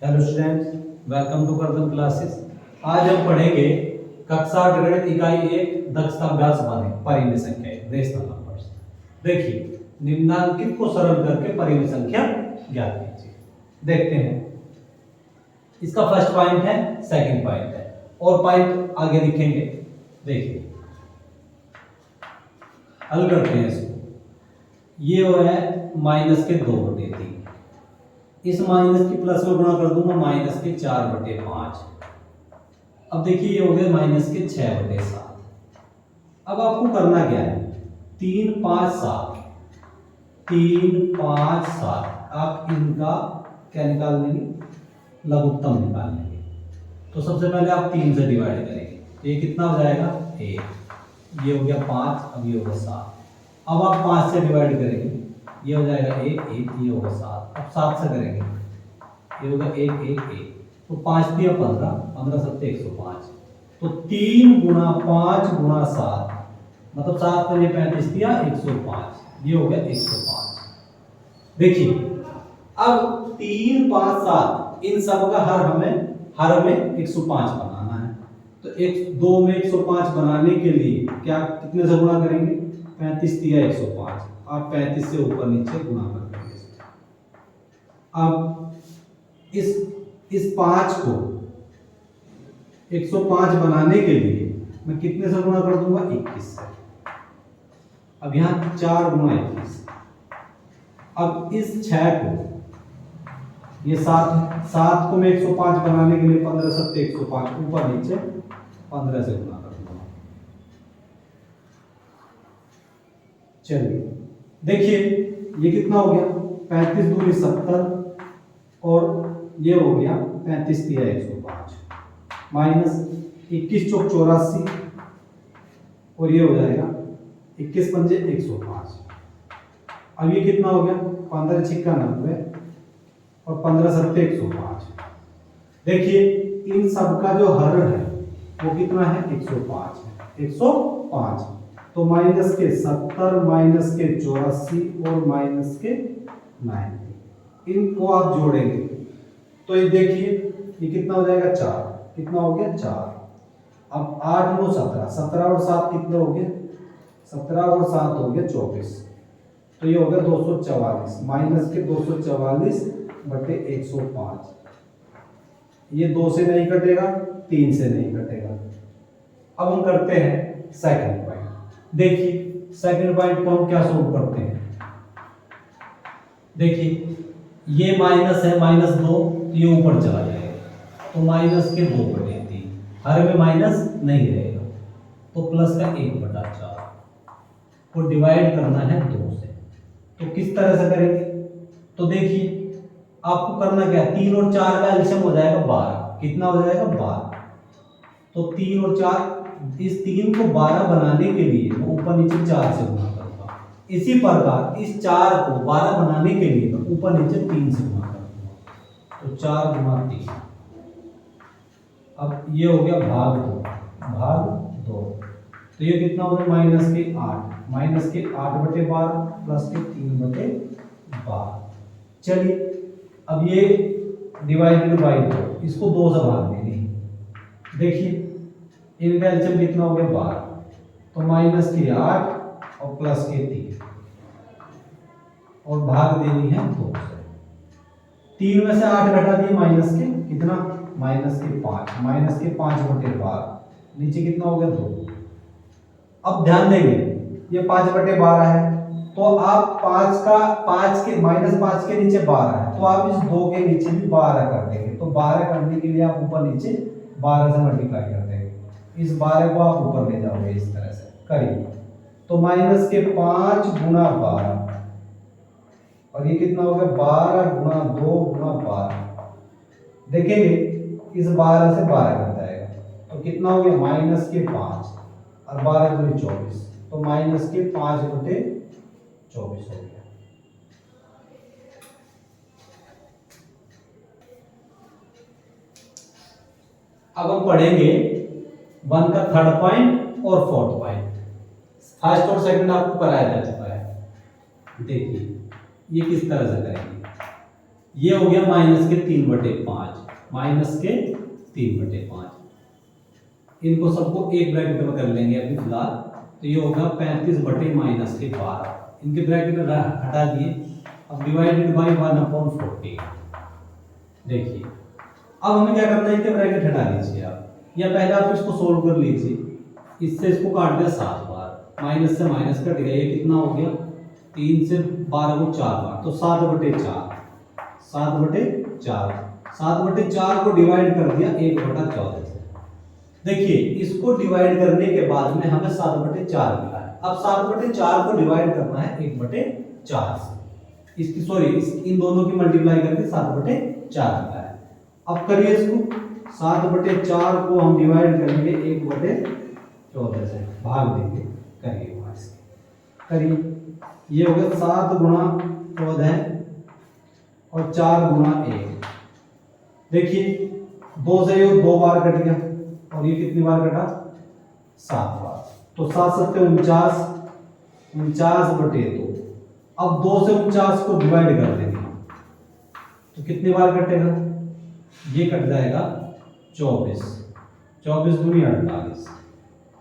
Hello students, welcome to Kardam classes. आज हम पढ़ेंगे कक्षा 8 गणित इकाई 1 दक्षता अभ्यास 12 परिमेय संख्याएं रेशनल नंबर्स। देखिए, निम्नांकित को सरल करके परिमेय संख्या ज्ञात कीजिए। देखते हैं, इसका फर्स्ट पॉइंट है, सेकंड पॉइंट है और पॉइंट आगे लिखेंगे। देखिए, हल करते हैं इसको। ये वो है माइनस के 2/3, इस माइनस की प्लस में गुणा कर दूंगा माइनस के 4/5। अब देखिए, ये हो गया माइनस के 6/7। अब आपको करना क्या है, 3 5 7 3 5 7 आप इनका क्या निकाल लेंगे, लघुत्तम निकाल लेंगे। तो सबसे पहले आप 3 से डिवाइड करेंगे, ये कितना हो जाएगा 1, ये हो गया 5, अब ये होगा 7। अब आप 5 से डिवाइड करेंगे, ये हो जाएगा 1 1, ये होगा 7। अब 7 से करेंगे, ये होगा 1 1 1, तो 5 दिया 15, 15 7 105। तो 3 गुणा 5 गुणा 7 मतलब 7 पंजे 35 दिया 105, ये हो गया 105। देखिए, अब 3 5 7 इन सब का हर हमें 105 बनाना है। तो 2 में 105 बनाने के लिए क्या कितने से गुणा करेंगे, 35 दिया 105, आप 35 से ऊपर नीचे गुणा कर देंगे। अब इस 5 को 105 बनाने के लिए मैं कितने से गुणा कर दूंगा, 21 से। अब यहां 4 गुणा 21। अब इस 6 को, ये 7 को मैं 105 बनाने के लिए 15 7 105 ऊपर नीचे 15 से गुणा कर दूंगा। चलिए देखिए, ये कितना हो गया, 35 दूनी 70 और ये हो गया 35 दिया 105 माइनस 21 चौक 84 और ये हो जाएगा 21 पंजे 105। अब ये कितना हो गया, 15 छिक्का 90 और 15 सत्ते 105। देखिए, इन सब का जो हर है वो कितना है, 105 है, 105। तो माइनस के 70 माइनस के 84 और माइनस के 90, इनको आप जोड़ेंगे तो ये देखिए, ये कितना हो जाएगा 4, कितना हो गया 4। अब 8 9 17, 17 और 7 कितने हो गए, 17 और 7 हो गया 24। तो ये हो गया 244 माइनस के 244 बटे 105। ये 2 से नहीं कटेगा, 3 से नहीं कटेगा। अब हम करते हैं सेकंड पॉइंट। देखिए, सेकंड पॉइंट को हम क्या सोल्व करते हैं। देखिए, ये माइनस है -2, ये ऊपर चला जाएगा तो माइनस के 2/3, हर में माइनस नहीं रहेगा तो प्लस का 1/4 को डिवाइड करना है 2 से। तो किस तरह से करेंगे, तो देखिए आपको करना क्या है, 3 और 4 का एलसीएम हो जाएगा 12, कितना हो जाएगा 12। तो 3 और 4, इस 3 को 12 बनाने के लिए मैं ऊपर नीचे 4 से गुणा करूंगा। इसी प्रकार इस 4 को 12 बनाने के लिए मैं ऊपर नीचे 3 से गुणा करूंगा, तो 4 गुणा 3। अब ये हो गया भाग 2। तो ये कितना हो गया, माइनस के 8, माइनस के 8/12 प्लस के 3/12। चलिए, अब ये डिवाइडेड बाई 2, इसको 2 से भाग देंगे। देखिए, इनका एलसीएम कितना हो गया 12, तो माइनस के 8 और प्लस के 3 और भाग देनी है 2 से। 3 में से 8 घटा दिए, माइनस के कितना, माइनस के 5, माइनस के 5/12, नीचे कितना हो गया 2। अब ध्यान देंगे, ये 5/12 है तो आप 5 के -5 के नीचे 12 है तो आप इस 2 के नीचे भी 12 कर देंगे। तो 12 करने के लिए आप ऊपर नीचे 12 से मल्टीप्लाई कर देंगे। इस 12 को आप ऊपर ले जाओगे, इस तरह से करिए। तो माइनस के 5 गुणा 12 और ये कितना हो गया 12 गुणा 2 गुणा 12। देखेंगे इस 12 से 12 कट जाएगा तो कितना हो गया, माइनस के 5 और 12 दूनी 24, तो माइनस के 5/24 हो गया। अब हम पढ़ेंगे 1 का थर्ड पॉइंट और फोर्थ पॉइंट। फर्स्ट और सेकंड आपको कराया जा चुका है। देखिए, ये किस तरह से करेंगे, ये हो गया माइनस के 3/5, माइनस के 3/5। इनको सबको एक ब्रैकेट में कर लेंगे अभी फिलहाल। तो ये होगा 35/-12, इनके ब्रैकेट हटा दिए। अब डिवाइडेड बाई 1/40। देखिए अब हमें क्या करना है, इनके ब्रैकेट हटा लीजिए आप, या पहले आप इसको सोल्व कर लीजिए। इससे इसको काट दिया 7 बार, माइनस से माइनस कट गया, ये कितना हो गया 3 से 12 को 4 बार, तो 7/4, 7/4, 7/4 को डिवाइड कर दिया 1/14 से। देखिए इसको डिवाइड करने के बाद में हमें 7/4 मिला है। अब 7/4 को डिवाइड करना है 1/4 से, इसकी सॉरी इन दोनों की मल्टीप्लाई करके 7/4 मिला है। अब करिए इसको, 7/4 को हम डिवाइड करेंगे 1/14 से, भाग देंगे। करिए वहां से, करिए, ये हो गया 7 गुणा 14 और 4 गुणा 1। देखिए 2 से ये 2 बार कट गया, और ये कितनी बार कटा 7 बार, तो 7 7 49, 49/2। अब 2 से 49 को डिवाइड कर देंगे, तो कितनी बार कटेगा, ये कट जाएगा 24, 24 दूनी 48,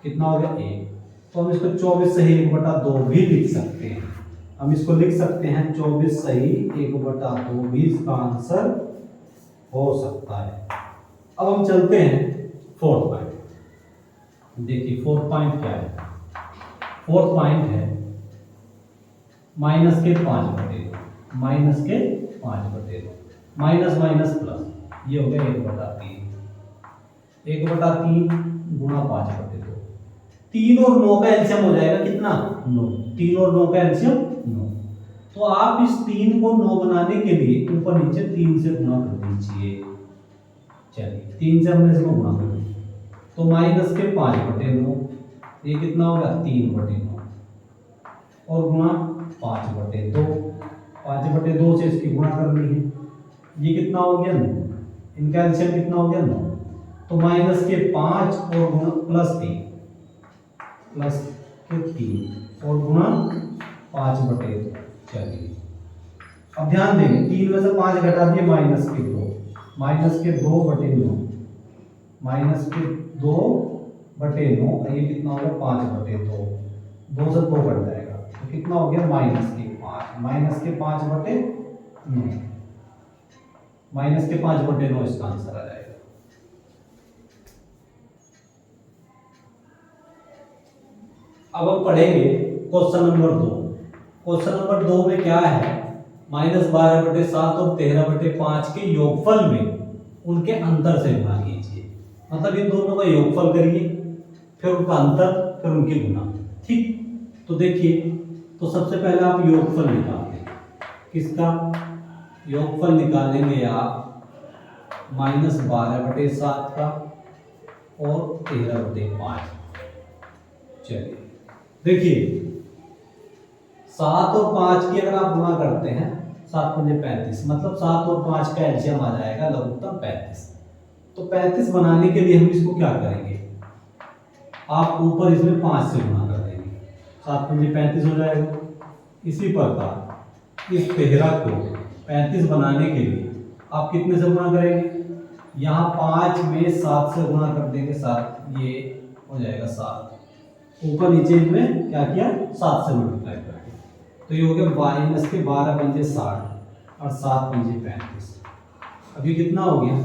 कितना हो गया 1। तो हम इसको 24 सही 1/2 भी लिख सकते हैं। हम इसको लिख सकते हैं 24 सही 1/2 भी इसका आंसर हो सकता है। अब हम चलते हैं फोर्थ पॉइंट। देखिए फोर्थ पॉइंट क्या है, फोर्थ पॉइंट है माइनस के 5/2, माइनस के 5/2, माइनस माइनस प्लस, ये हो गया 1/3, 1/3 गुणा 5/2। 3 और 9 का एलसीएम हो जाएगा कितना 9, 3 और 9 का एलसीएम 9। तो आप इस 3 को 9 बनाने के लिए ऊपर नीचे 3 से गुणा कर दीजिए। चलिए 3 से हमने इसको गुणा कर दिया, तो माइनस के 5/9, ये कितना होगा 3/9, और गुणा 5/2, 5/2 से इसकी गुणा करनी है, ये कितना हो गया 9, इनका एलसीएम कितना हो गया 9। तो माइनस के 5 और गुणा प्लस के 3 और गुणा 5/2। चलिए अब ध्यान देंगे, 3 में से 5 घटा दिए, माइनस के 2, माइनस के 2/9, माइनस के 2/9, ये कितना होगा 5/2, 2 से 2 कट जाएगा, तो कितना हो गया माइनस के 5, माइनस के 5/9, माइनस के 5/9 इसका आंसर आ जाएगा। अब हम पढ़ेंगे क्वेश्चन नंबर 2। क्वेश्चन नंबर 2 में क्या है, -12/7 और 13/5 के योगफल में उनके अंतर से गुणा कीजिए। मतलब इन दोनों का योगफल करिए, फिर उनका अंतर, फिर उनके गुणा। ठीक, तो देखिए, तो सबसे पहले आप योगफल निकाल दें। किसका योगफल निकालेंगे आप, -12/7 का और 13/5। चलिए देखिए 7 और 5 की अगर आप गुणा करते हैं, 7 पंजे 35, मतलब 7 और 5 का एलसीएम आ जाएगा लघुत्तम 35। तो 35 बनाने के लिए हम इसको क्या करेंगे, आप ऊपर इसमें 5 से गुणा कर देंगे, 7 पंजे 35 हो जाएगा। इसी प्रकार इस 13 को 35 बनाने के लिए आप कितने से गुणा करेंगे, यहाँ 5 में 7 से गुणा कर देंगे, 7 ये हो जाएगा 7, ऊपर नीचे इनमें क्या किया 7 से मल्टीप्लाई करके, तो ये हो गया माइनस के 12 पंजे 60 और 7 पंजे 35। अभी कितना हो गया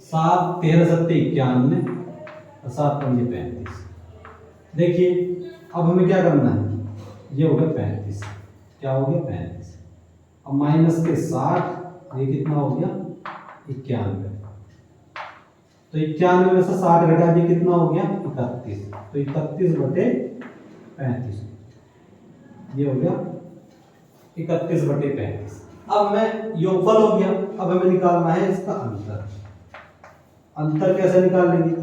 7 13 7 91 और 7 पंजे 35। देखिए अब हमें क्या करना है, ये हो गया 35, क्या हो गया 35, अब माइनस के 60, ये कितना हो गया 91, तो 91 में से 60 घटा दिए, कितना हो गया 31, तो 31/35, ये हो गया 31/35। अब मैं योगफल हो गया, अब हमें निकालना है इसका अंतर। अंतर कैसे निकाल लेंगे,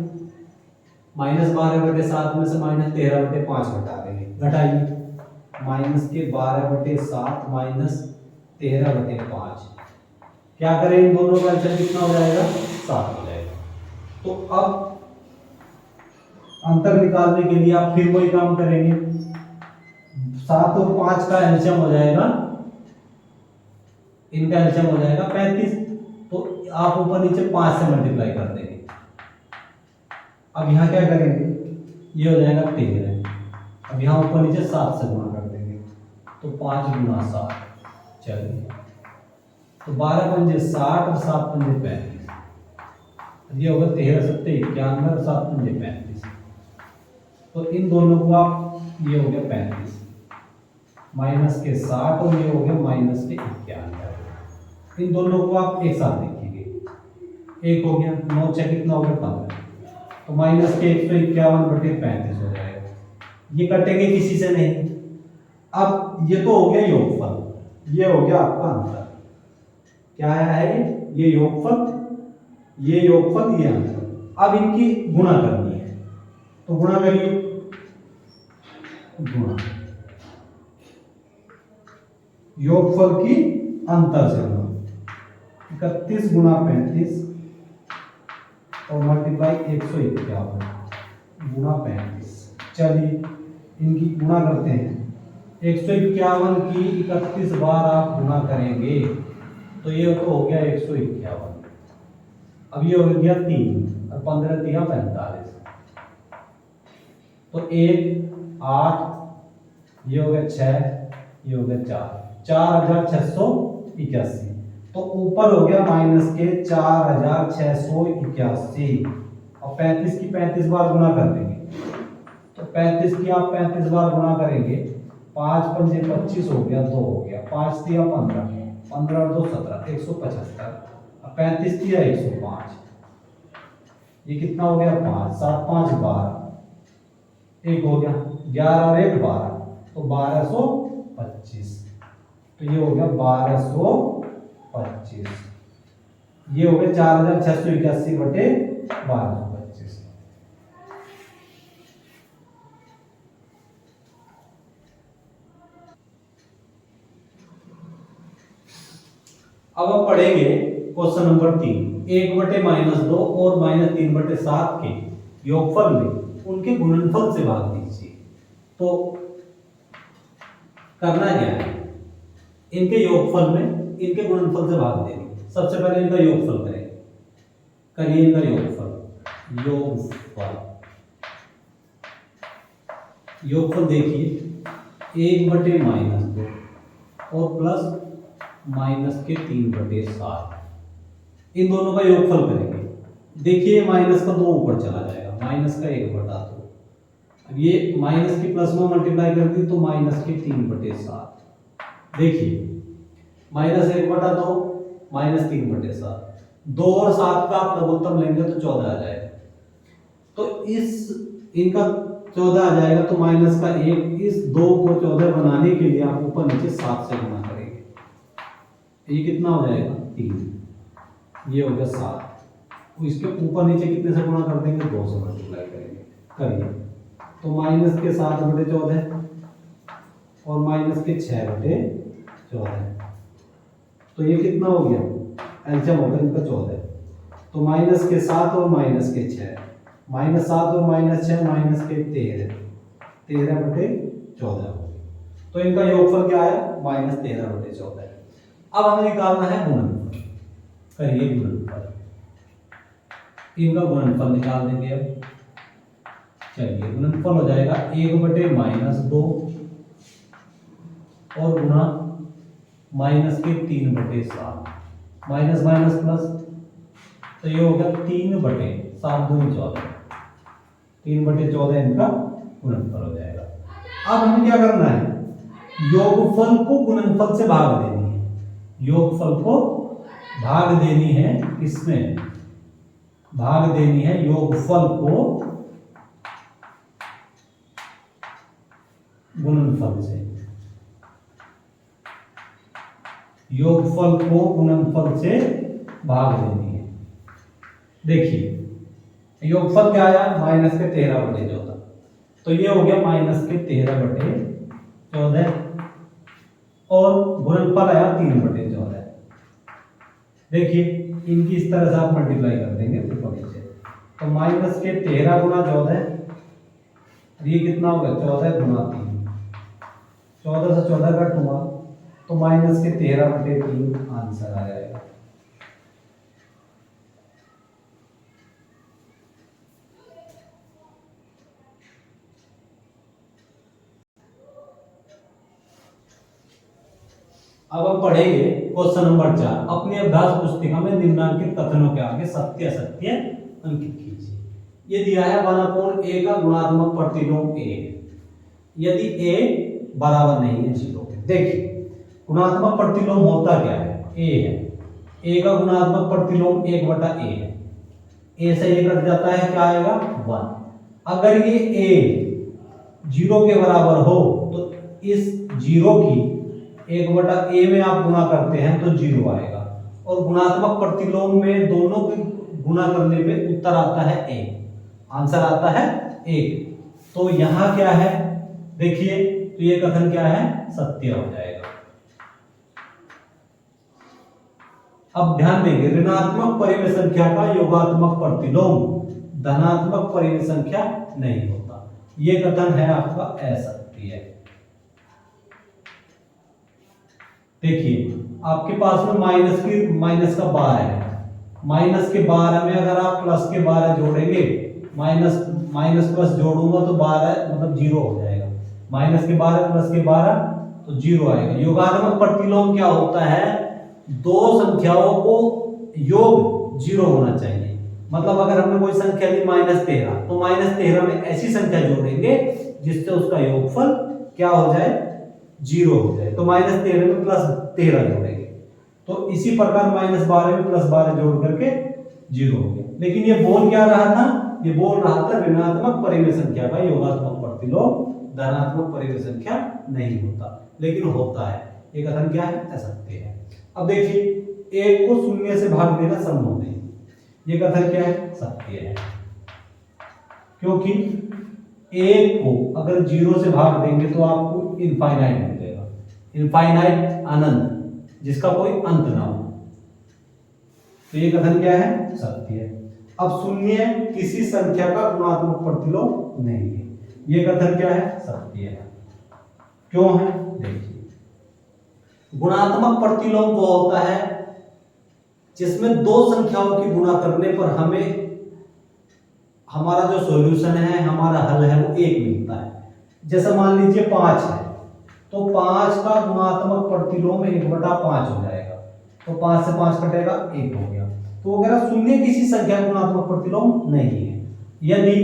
-12/7 में से -13/5 घटा देंगे, घटाइए, माइनस के 12/7 माइनस 13/5, क्या करें इन दोनों का आंसर कितना हो जाएगा 7 हो जाएगा। तो अब अंतर निकालने के लिए आप फिर वही काम करेंगे, 7 और 5 का एलसीएम हो जाएगा इनका एलसीएम हो जाएगा 35। तो आप ऊपर नीचे 5 से मल्टीप्लाई कर देंगे। अब यहाँ क्या करेंगे, ये हो जाएगा 13। अब यहाँ ऊपर नीचे 7 से गुणा कर देंगे, तो 5 गुणा 7, चलिए तो 12 पंजे 60 और 7 पंजे 35। ये होगा 13 सत्ते 91 और 7 पंजे 35। तो इन दोनों को आप, ये हो गया 35 माइनस के 60 और ये हो गया माइनस के 91। इन दोनों को आप एक साथ देखिए, एक हो गया 9 6 कितना हो गया 15, तो माइनस के 151/35 हो जाएगा। ये कटेंगे किसी से नहीं। अब ये तो हो गया योगफल, ये हो गया आपका अंतर। क्या है ये योगफल, ये योगफल, ये अंतर। अब इनकी गुणा करनी है, तो गुणा करिए, गुणा योगफल की अंतर से गुणा, 31 गुणा 35 और मल्टीप्लाई 151 गुणा 35। चलिए इनकी गुणा करते हैं। 151 की 31 बार आप गुणा करेंगे तो ये तो हो गया 151। अब ये हो गया 3 और 15 3 45, तो 1 8, ये हो गया 6, ये हो गया 4, 4681। तो ऊपर हो गया माइनस के 4681 और 35 की 35 बार गुणा कर देंगे, तो 35 की आप 35 बार गुणा करेंगे, 5 पंजे 25 हो गया, 2 हो गया, 5 तिया 15, 15 और 2 17, 175 और 35 तिया 105। ये कितना हो गया 5 7 5 12, एक हो गया 11 और 1 12, तो 1225। तो ये हो गया 1225। ये हो गया 4681/1225। अब हम पढ़ेंगे क्वेश्चन नंबर 3। 1/-2 और -3/7 के योगफल में उनके गुणनफल से भाग दीजिए। तो करना क्या है, इनके योगफल में इनके गुणनफल से भाग देंगे। सबसे पहले इनका योगफल करें, करिए इनका योगफल, योगफल देखिए 1/-2 और प्लस -3/7, इन दोनों का योगफल करेंगे। देखिए माइनस का 2 ऊपर चला जाएगा, माइनस का 1/2। अब ये माइनस की प्लस में मल्टीप्लाई कर दी तो -3/7। देखिए -1/2 -3/7, 2 और 7 का आप लघुत्तम लेंगे तो 14 आ जाएगा। तो इस इनका 14 आ जाएगा, तो माइनस का 1, इस 2 को 14 बनाने के लिए आप ऊपर नीचे 7 से गुणा करेंगे। ये कितना हो जाएगा 3, ये हो गया 7। इसके ऊपर नीचे कितने से गुणा कर देंगे, 2 से मल्टीप्लाई करेंगे। करिए तो माइनस के 7/14 और माइनस के 6/14, तो ये कितना हो गया, एलसीएम हो गया इनका 14। तो माइनस के 7 और माइनस के 6, -7 और -6 माइनस के 13, 13/14 हो गया। तो इनका योगफल क्या है, -13/14। अब हमें निकालना है गुणनफल। करिए गुणनफल, इनका गुणनफल निकाल देंगे। अब चलिए गुणनफल हो जाएगा 1/-2 और गुणा -3/7, माइनस माइनस प्लस, तो ये हो गया 3/7 दूनी 14, 3/14 इनका गुणनफल हो जाएगा। अब हमें क्या करना है, योगफल को गुणनफल से भाग देनी है। योगफल को भाग देनी है, किसमें भाग देनी है, योगफल को गुणनफल से, योगफल को गुणनफल से भाग देनी है। देखिए योगफल क्या आया, -13/14, तो ये हो गया -13/14 और गुणनफल आया 3/14। देखिए इनकी इस तरह से आप मल्टीप्लाई कर देंगे ऊपर नीचे, तो -13 × 14, ये कितना होगा 14 × 3, 14 से 14 कट हुआ, तो तो -13/3 आंसर आ जाएगा। अब हम पढ़ेंगे क्वेश्चन नंबर 4। अपनी अभ्यास पुस्तिका में निम्नलिखित कथनों के आगे सत्य असत्य अंकित कीजिए। ये दिया है 1/a का गुणात्मक प्रतिलोम a, यदि a बराबर नहीं है 0 के। देखिए गुणात्मक प्रतिलोम होता क्या है, a है, a का गुणात्मक प्रतिलोम 1/a है, a से 1 कट जाता है, क्या आएगा 1। अगर ये a 0 के बराबर हो तो इस 0 की 1/a में आप गुणा करते हैं तो 0 आएगा, और गुणात्मक प्रतिलोम में दोनों के गुणा करने पे उत्तर आता है 1, आंसर आता है 1। तो यहाँ क्या है देखिए, तो ये कथन क्या है, सत्य हो जाएगा। अब ध्यान देंगे, ऋणात्मक परिमेय संख्या का योगात्मक प्रतिलोम धनात्मक परिमेय संख्या नहीं होता, ये कथन है आपका असत्य। देखिए आपके पास में माइनस का 12 है, माइनस के 12 में अगर आप प्लस के 12 जोड़ेंगे, माइनस प्लस जोड़ूंगा तो 12 मतलब 0 हो जाएगा, माइनस के 12 प्लस के 12 तो 0 आएगा। योगात्मक प्रतिलोम क्या होता है, दो संख्याओं को योग 0 होना चाहिए। मतलब अगर हमने कोई संख्या ली -13 तो -13 में ऐसी संख्या जोड़ेंगे जिससे उसका योगफल क्या हो जाए, 0 हो जाए। तो -13 में +13 जोड़ेंगे, तो इसी प्रकार -12 में +12 जोड़ करके 0 हो गया। लेकिन ये बोल क्या रहा था, ये बोल रहा था ऋणात्मक परिमेय संख्या का योगात्मक प्रतिलोम धनात्मक परिमेय संख्या नहीं होता, लेकिन होता है। ये कथन क्या है, असत्य है। अब देखिए 1 को 0 से भाग देना संभव नहीं, ये कथन क्या है, सत्य है। क्योंकि 1 को अगर 0 से भाग देंगे तो आपको इनफाइनाइट मिलेगा, इनफाइनाइट अनंत, जिसका कोई अंत ना हो। तो ये कथन क्या है, सत्य है। अब 0 किसी संख्या का गुणात्मक प्रतिलोम नहीं है, ये कथन क्या है, सत्य है। क्यों है, देखिए गुणात्मक प्रतिलोम वो होता है जिसमें दो संख्याओं की गुणा करने पर हमें हमारा जो सॉल्यूशन है, हमारा हल है वो 1 मिलता है। जैसे मान लीजिए 5 है, तो 5 का गुणात्मक प्रतिलोम 1/5 हो जाएगा, तो 5 से 5 कटेगा, 1 हो गया। तो अगर 0 किसी संख्या का गुणात्मक प्रतिलोम नहीं है। यदि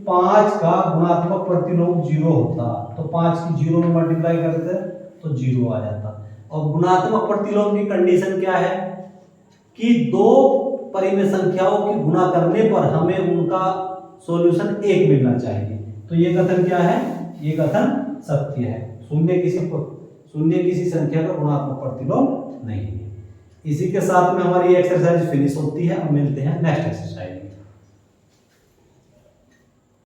5 का गुणात्मक प्रतिलोम 0 होता तो 5 की 0 में मल्टीप्लाई करते तो 0 आ जाता। और गुणात्मक प्रतिलोम की कंडीशन क्या है कि दो परिमेय संख्याओं की गुणा करने पर हमें उनका सॉल्यूशन 1 मिलना चाहिए। तो ये कथन क्या है, ये कथन सत्य है। 0 किसी संख्या का गुणात्मक प्रतिलोम नहीं है। इसी के साथ में हमारी एक्सरसाइज फिनिश होती है। अब मिलते हैं नेक्स्ट एक्सरसाइज में।